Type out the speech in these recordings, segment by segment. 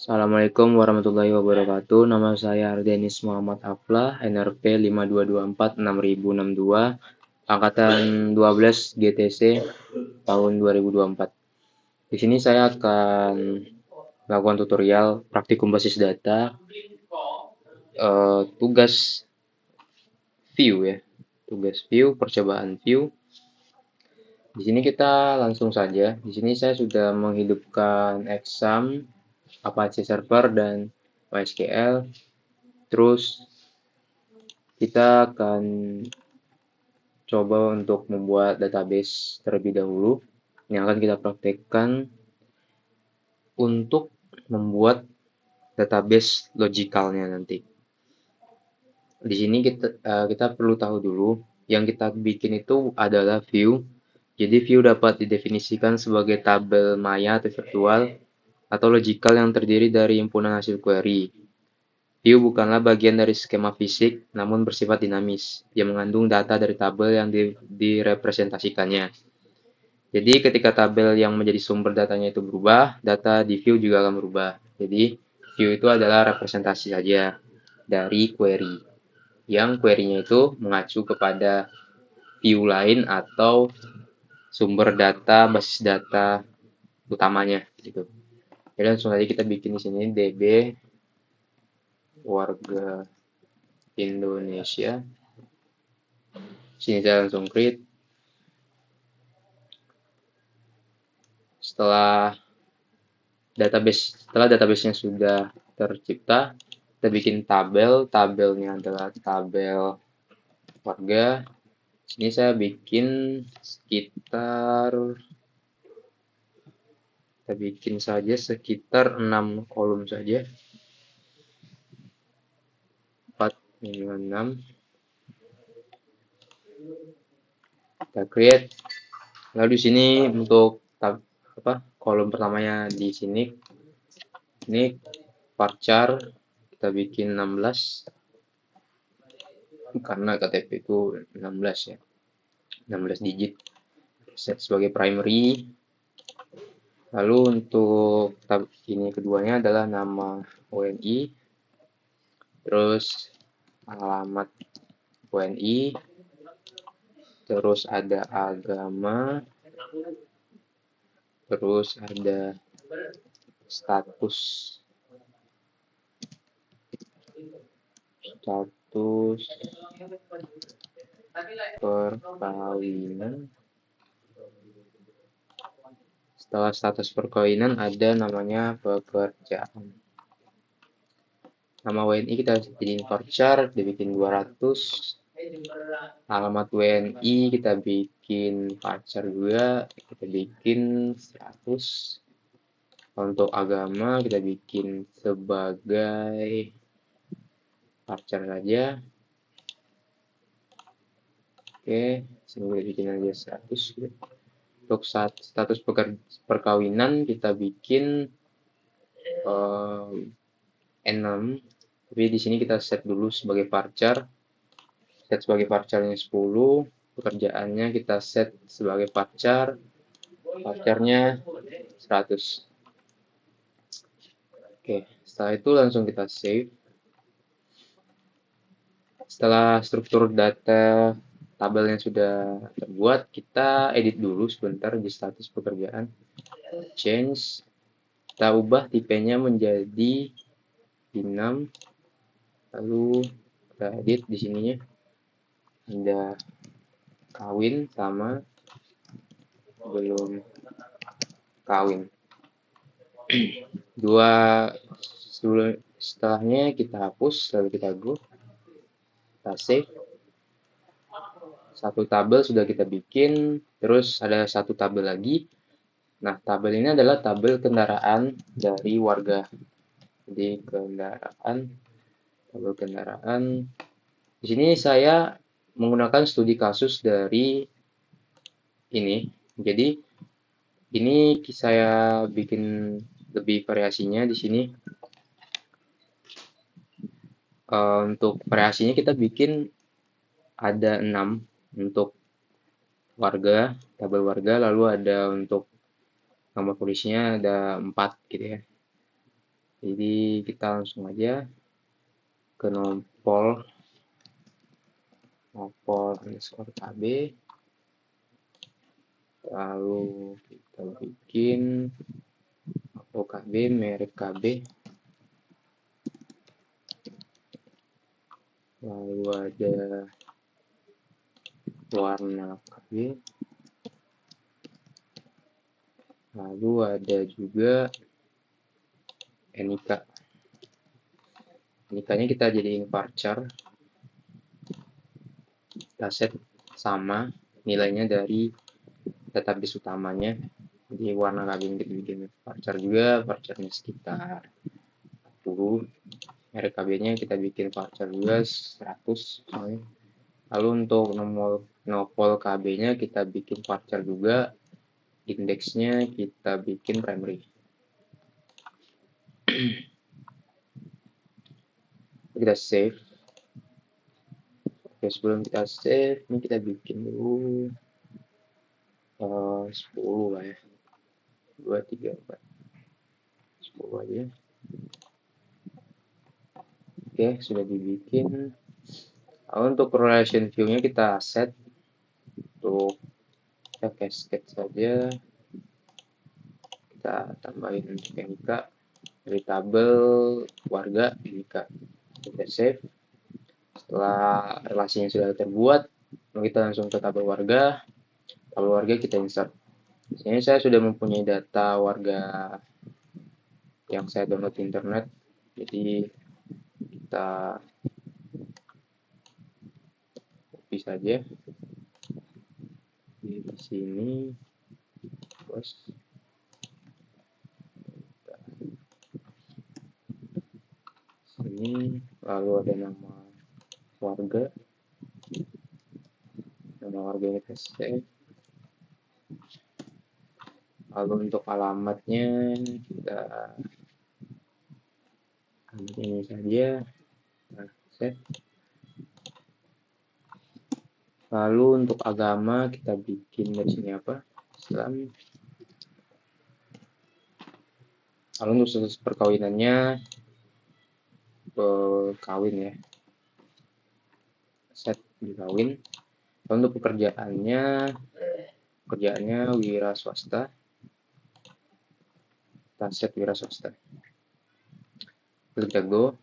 Assalamualaikum warahmatullahi wabarakatuh. Nama saya Ardenis Muhammad Aflah, NRP 52246062, angkatan 12 GTC tahun 2024. Di sini saya akan melakukan tutorial praktikum basis data, tugas view ya, tugas view, percobaan view. Di sini kita langsung saja. Di sini saya sudah menghidupkan Exam, Apache Server, dan MySQL. Terus kita akan coba untuk membuat database terlebih dahulu yang akan kita praktekkan untuk membuat database logikalnya nanti. Di sini kita perlu tahu dulu yang kita bikin itu adalah view. Jadi view dapat didefinisikan sebagai tabel maya atau virtual atau logical yang terdiri dari himpunan hasil query. View bukanlah bagian dari skema fisik, namun bersifat dinamis, yang mengandung data dari tabel yang direpresentasikannya. Jadi ketika tabel yang menjadi sumber datanya itu berubah, data di view juga akan berubah. Jadi view itu adalah representasi saja dari query, yang query-nya itu mengacu kepada view lain atau sumber data, basis data utamanya gitu. Jadi langsung saja kita bikin di sini DB warga Indonesia. Sini saya langsung create. Setelah database-nya sudah tercipta, kita bikin tabel. Tabelnya adalah tabel warga. Sini saya bikin sekitar, kita bikin saja sekitar 6 kolom saja. 4, 5, 6. Kita create. Lalu di sini untuk kolom pertamanya di sini ini varchar kita bikin 16 karena KTP itu 16 ya, 16 digit, set sebagai primary. Lalu untuk tab ini keduanya adalah nama WNI, terus alamat WNI, terus ada agama, terus ada status perkawinan. Setelah status perkawinan ada namanya pekerjaan. Nama WNI kita jadiin varchar, dibikin 200. Alamat WNI kita bikin varchar juga, kita bikin 100. Untuk agama kita bikin sebagai varchar saja. Oke, sini kita bikin aja 100 gitu. Untuk status perkawinan kita bikin 6, tapi di sini kita set dulu sebagai varchar. Set sebagai varcharnya 10, pekerjaannya kita set sebagai varchar, varcharnya 100. Oke, setelah itu langsung kita save. Setelah struktur data tabel yang sudah terbuat, kita edit dulu sebentar di status pekerjaan. Change, kita ubah tipenya menjadi binem, lalu kita edit di sininya ada kawin sama belum kawin. Setelahnya kita hapus, lalu kita go, kita save. Satu tabel sudah kita bikin, terus ada satu tabel lagi. Nah, tabel ini adalah tabel kendaraan dari warga. Jadi tabel kendaraan. Di sini saya menggunakan studi kasus dari ini. Jadi ini saya bikin lebih variasinya di sini. Untuk variasinya kita bikin ada 6 untuk warga, tabel warga, lalu ada untuk nama polisinya ada 4 gitu ya. Jadi kita langsung aja ke nopol underscore KB, lalu kita bikin nopol KB, merek KB, lalu ada warna KB, lalu ada juga NIK. NIK-nya kita jadiin varchar, kita set sama nilainya dari database utamanya. Jadi warna KB yang kita bikin varchar juga, varcharnya sekitar 40. Merek KB-nya kita bikin varchar juga 100 soalnya. Lalu untuk nopol KB-nya kita bikin varchar juga, indeksnya kita bikin primary. Kita save. Oke, sebelum kita save, ini kita bikin dulu 10 lah ya. 2, 3, 4. 10 aja. Oke, sudah dibikin. Lalu untuk correlation view-nya kita set untuk cascade saja. Kita tambahin untuk NIK dari tabel warga NIK. Kita save. Setelah relasinya sudah terbuat, kita langsung ke tabel warga. Tabel warga kita insert. Biasanya saya sudah mempunyai data warga yang saya download di internet. Jadi kita copy saja di sini, terus sini, lalu ada nama warga, kita save. Lalu untuk alamatnya kita ambil ini saja, nah, set. Lalu untuk agama kita bikin dari sini apa? Islam. Lalu untuk status perkawinannya kawin ya, set dikawin. Lalu untuk pekerjaannya wira swasta, kita set wira swasta. Lalu kita go,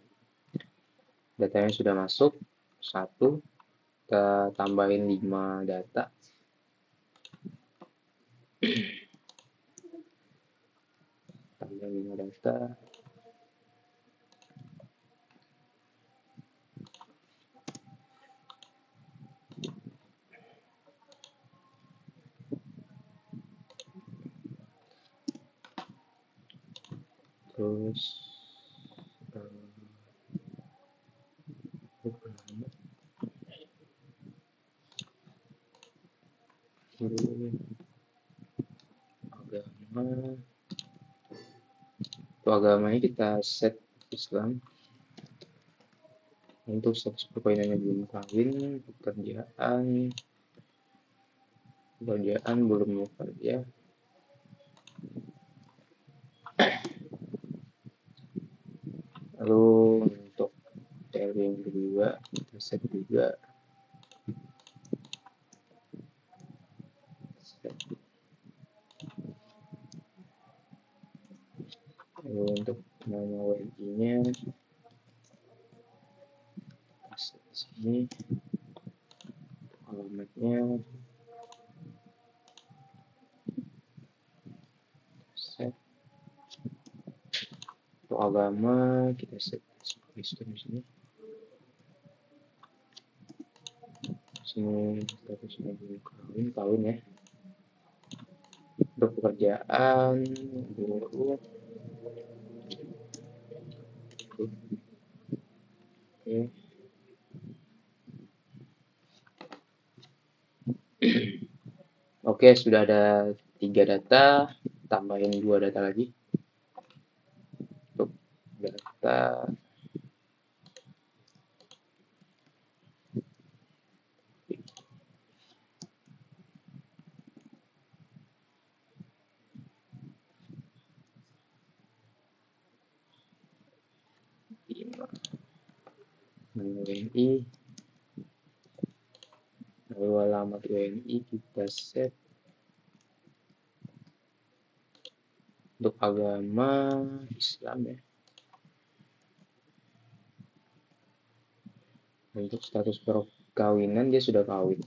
datanya sudah masuk 1, kita tambahin 5 data. Tambahin 5 data. Terus agama, untuk agamanya kita set Islam. Untuk status perkawinannya belum kawin, pekerjaan belum bekerja. Lalu untuk value yang kedua kita set juga set. Lalu untuk nama WI-nya set sini, alamatnya set. Untuk agama kita set Kristen di sini. Sini statusnya belum kawin ya. Untuk pekerjaan guru. Oke. Oke, sudah ada 3 data, tambahin 2 data lagi. Untuk data WNI, lalu alamat WNI kita set. Untuk agama Islam ya. Untuk status perkawinan dia sudah kawin.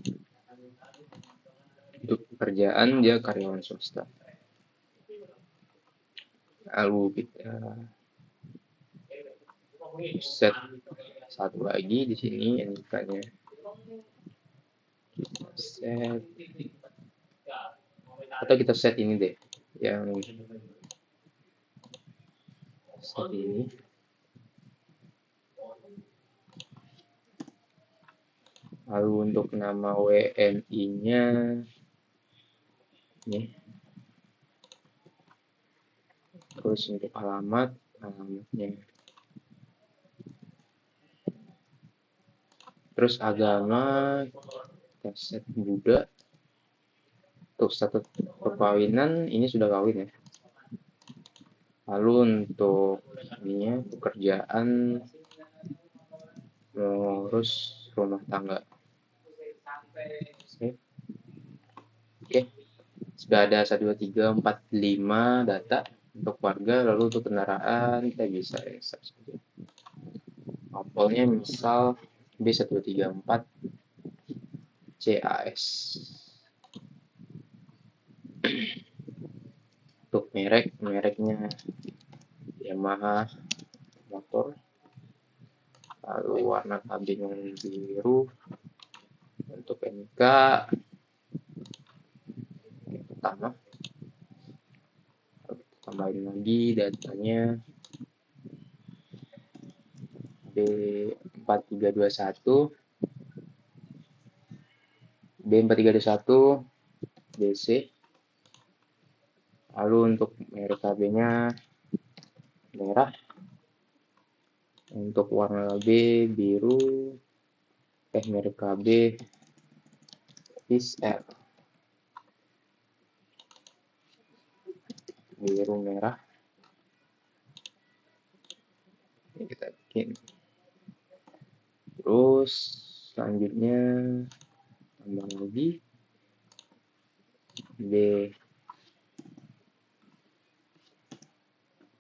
Untuk pekerjaan dia karyawan swasta. Lalu kita set satu lagi di sini NIK-nya. Kita set, atau kita set ini deh, yang set ini. Lalu untuk nama WNI-nya nih. Terus untuk alamatnya. Terus agama kita set Buddha. Untuk status perkawinan ini sudah kawin ya. Lalu untuk ininya pekerjaan ngurus rumah tangga. Oke. Sudah ada 1, 2, 3, 4, 5 data untuk warga. Lalu untuk kendaraan kita bisa search saja. Mapelnya misal B134 CAS. Untuk mereknya Yamaha motor. Lalu warna kabin yang biru. Untuk NIK yang pertama. Lalu kita tambahin lagi datanya B4321 DC. Lalu untuk merek KB-nya merah. Untuk warna KB biru. Merek KB XR. Biru merah. Ini kita bikin. Terus selanjutnya tambah lagi B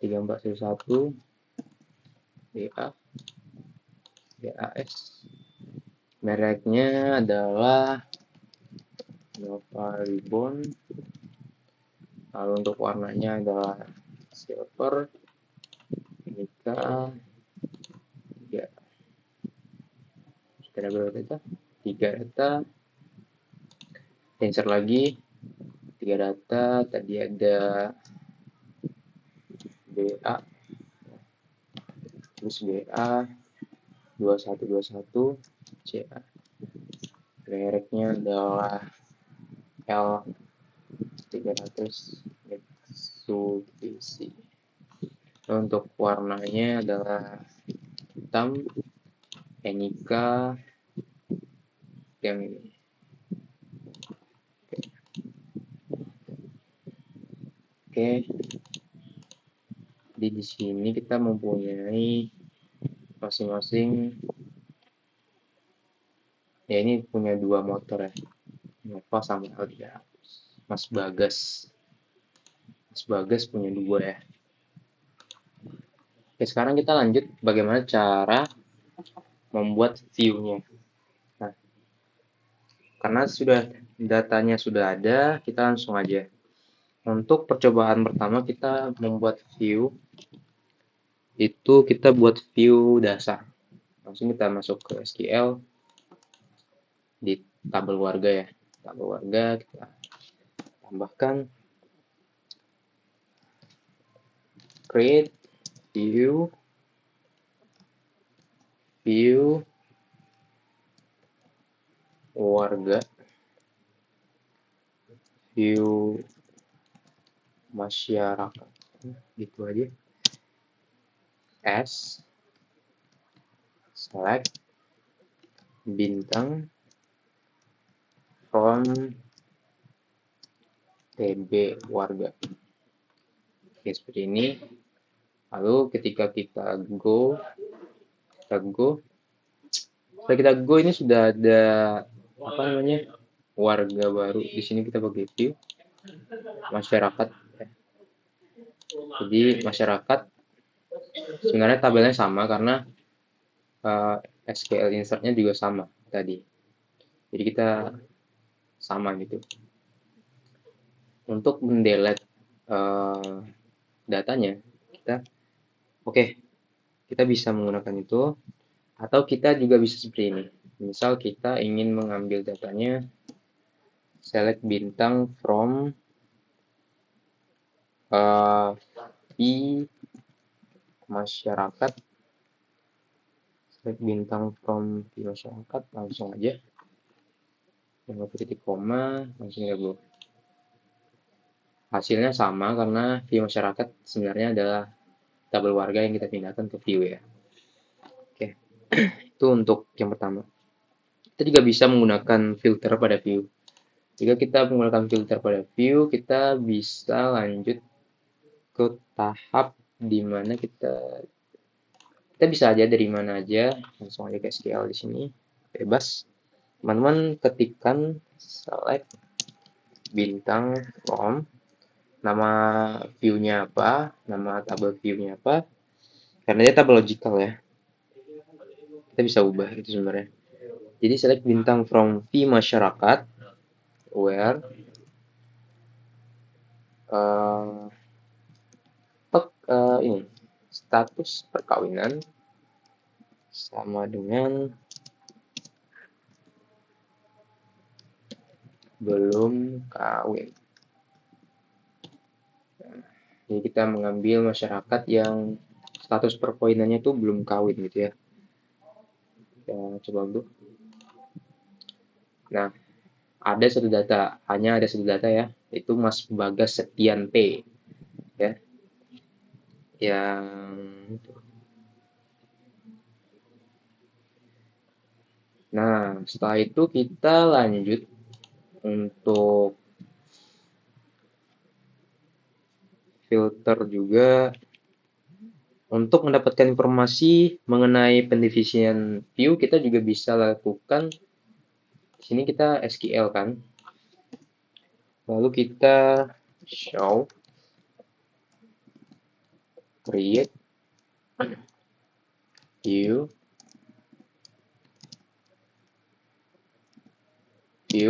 3411 BAS. Mereknya adalah Nova Ribbon. Lalu untuk warnanya adalah silver. Nikah 3. Sudah berapa data? 3 data. Insert lagi 3 data. Tadi ada BA, terus BA 2121 CA. Mereknya adalah L300 Mitsubishi. Untuk warnanya adalah hitam. NIK yang ini. Oke. Jadi di sini kita mempunyai masing-masing. Ya ini punya 2 motor ya. Nova sama L300. Mas Bagas punya 2 ya. Oke, sekarang kita lanjut bagaimana cara membuat view-nya. Nah, karena datanya sudah ada, kita langsung aja. Untuk percobaan pertama kita membuat view, itu kita buat view dasar. Langsung kita masuk ke SQL di tabel warga ya. Tabel warga kita tambahkan create view warga, view masyarakat, gitu aja. Select bintang from TB warga. Oke, seperti ini. Lalu ketika kita go Kita go. Setelah kita go, ini sudah ada apa namanya, warga baru. Di sini kita pakai view masyarakat. Jadi masyarakat sebenarnya tabelnya sama karena SQL insertnya juga sama tadi. Jadi kita sama gitu. Untuk mendelete datanya, oke, kita bisa menggunakan itu, atau kita juga bisa seperti ini. Misal kita ingin mengambil datanya, select bintang from i masyarakat, select bintang from i masyarakat, langsung aja, jangan titik koma, langsung ya bro. Hasilnya sama karena view masyarakat sebenarnya adalah tabel warga yang kita pindahkan ke view ya. Oke, itu untuk yang pertama. Kita juga bisa menggunakan filter pada view. Jika kita menggunakan filter pada view, kita bisa lanjut ke tahap di mana kita bisa aja dari mana aja, langsung aja ke SQL di sini, bebas. Teman-teman ketikkan select bintang from, nama view-nya apa, nama tabel view-nya apa, karena dia tabel logical ya. Kita bisa ubah itu sebenarnya. Jadi select bintang from view masyarakat, where ini status perkawinan sama dengan belum kawin. Jadi kita mengambil masyarakat yang status perkawinannya itu belum kawin gitu ya. Kita coba dulu. Nah, hanya ada satu data ya, itu Mas Bagas Setian P ya. Yang Nah, setelah itu kita lanjut untuk filter juga. Untuk mendapatkan informasi mengenai pendivisian view, kita juga bisa lakukan, di sini kita SQL kan, lalu kita show, create view,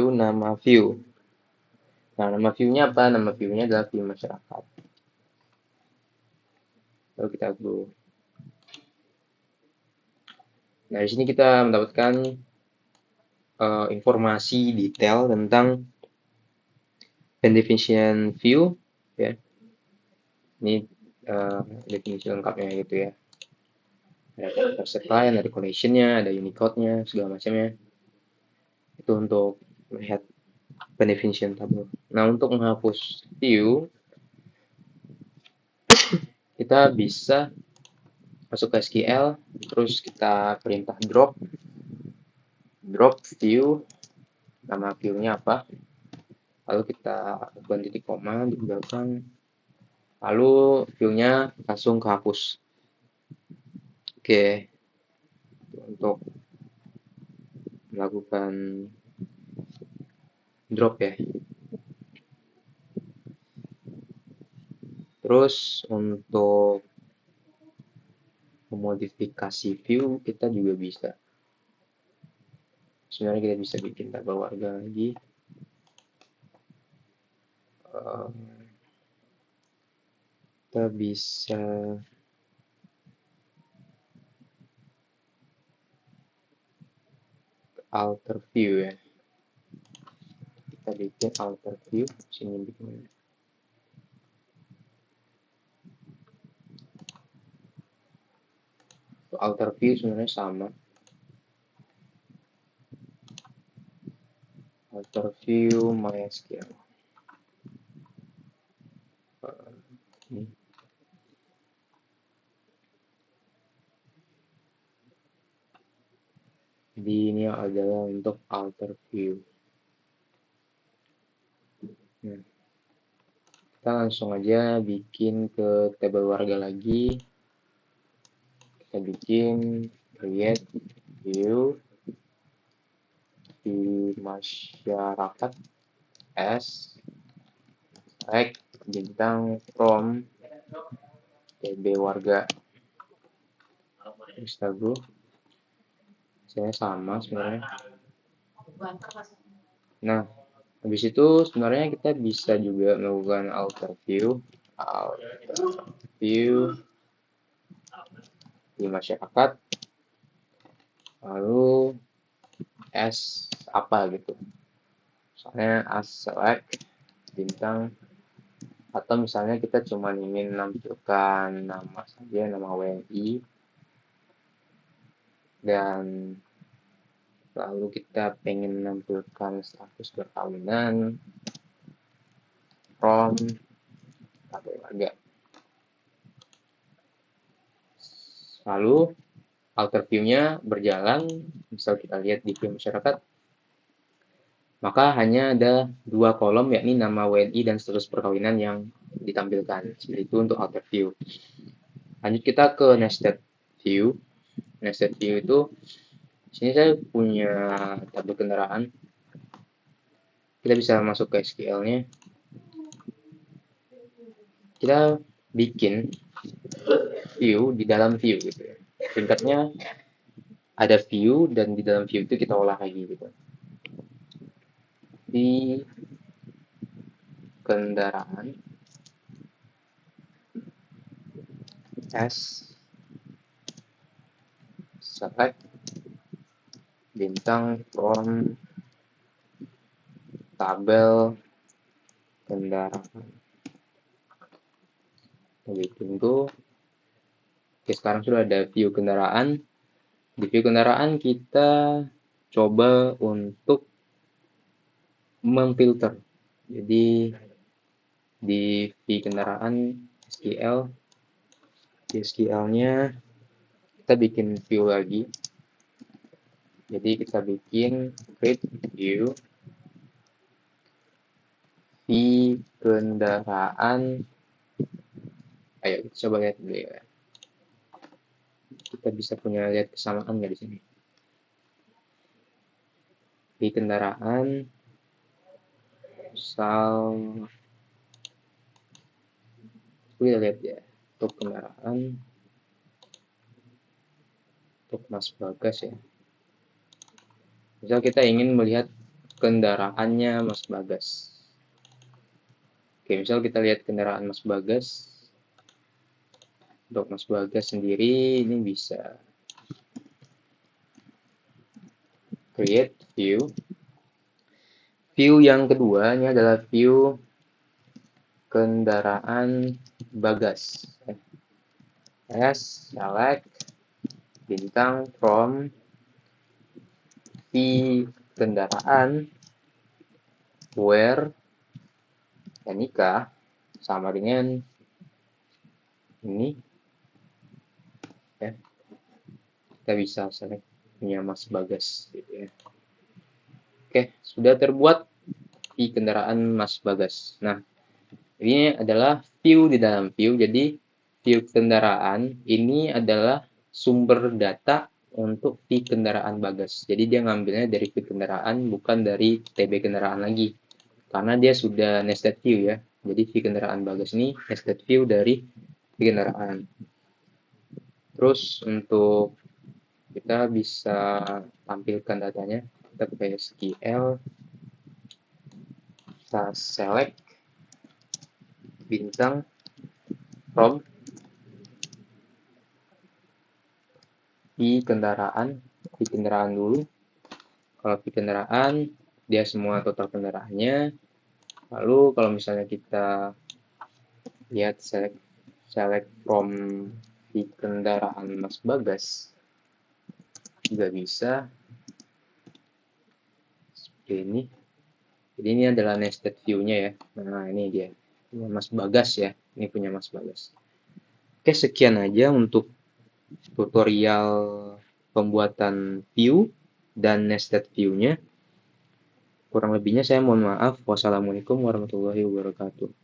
nama view. Nah, nama view-nya apa? Nama view-nya adalah view masyarakat. Lalu kita go. Nah, di sini kita mendapatkan informasi detail tentang definition view ya. Ini definisi lengkapnya gitu ya. Ada concept line, ada collision-nya, ada Unicode-nya, segala macamnya. Itu untuk melihat definition tabel. Nah, untuk menghapus view, kita bisa masuk ke SQL, terus kita perintah drop view, nama view-nya apa, lalu kita lakukan titik koma di belakang, lalu view-nya langsung kehapus. Oke, untuk melakukan drop ya. Terus untuk memodifikasi view kita juga bisa. Sebenarnya kita bisa bikin tabel warga lagi. Kita bisa alter view ya. Kita bikin alter view, sini bikin. Alter view sebenarnya sama. Alter view MySQL. Ini. Jadi ini adalah untuk alter view. Nah, kita langsung aja bikin ke tabel warga lagi. Kita bikin create view di masyarakat as select bintang from TB warga. Instagram saya sama sebenarnya. Nah, habis itu sebenarnya kita bisa juga melakukan alter view di masyarakat, lalu as apa gitu, misalnya as select bintang, atau misalnya kita cuma ingin menampilkan nama saja, nama WNI, dan lalu kita pengen menampilkan status perkawinan from warga. Lalu alter view-nya berjalan, misal kita lihat di view masyarakat, maka hanya ada dua kolom, yakni nama WNI dan status perkawinan yang ditampilkan. Seperti itu untuk alter view. Lanjut kita ke nested view. Nested view itu, sini saya punya tabel kendaraan. Kita bisa masuk ke SQL-nya. Kita bikin view di dalam view gitu ya. Singkatnya ada view dan di dalam view itu kita olah lagi gitu. Di kendaraan as select bintang from tabel kendaraan. Jadi tunggu. Oke, sekarang sudah ada view kendaraan. Di view kendaraan kita coba untuk memfilter. Jadi di view kendaraan SQL, di SQL-nya kita bikin view lagi. Jadi kita bikin create view kendaraan. Ayo kita coba lihat dulu ya. Kita bisa punya lihat kesamaan nggak di sini? Di kendaraan, misal kita lihat ya, untuk kendaraan, untuk Mas Bagas ya. Misal kita ingin melihat kendaraannya Mas Bagas. Oke, misal kita lihat kendaraan Mas Bagas. Untuk Mas Bagas sendiri ini bisa create view. View yang kedua ini adalah view kendaraan Bagas. As select bintang from kendaraan where nikah sama dengan ini ya. Kita bisa select punya Mas Bagas gitu ya. Oke, sudah terbuat di kendaraan Mas Bagas. Nah, ini adalah view di dalam view. Jadi view kendaraan ini adalah sumber data untuk view kendaraan Bagas. Jadi dia ngambilnya dari view kendaraan, bukan dari TB kendaraan lagi. Karena dia sudah nested view ya. Jadi view kendaraan Bagas ini nested view dari view kendaraan. Terus untuk kita bisa tampilkan datanya, kita pakai SQL, kita select bintang from di kendaraan dulu. Kalau di kendaraan dia semua total kendaraannya. Lalu kalau misalnya kita lihat select from di kendaraan Mas Bagas juga bisa seperti ini. Jadi ini adalah nested view-nya ya. Nah, ini dia. Ini Mas Bagas ya. Ini punya Mas Bagas. Oke, sekian aja untuk tutorial pembuatan view dan nested view-nya. Kurang lebihnya saya mohon maaf. Wassalamualaikum warahmatullahi wabarakatuh.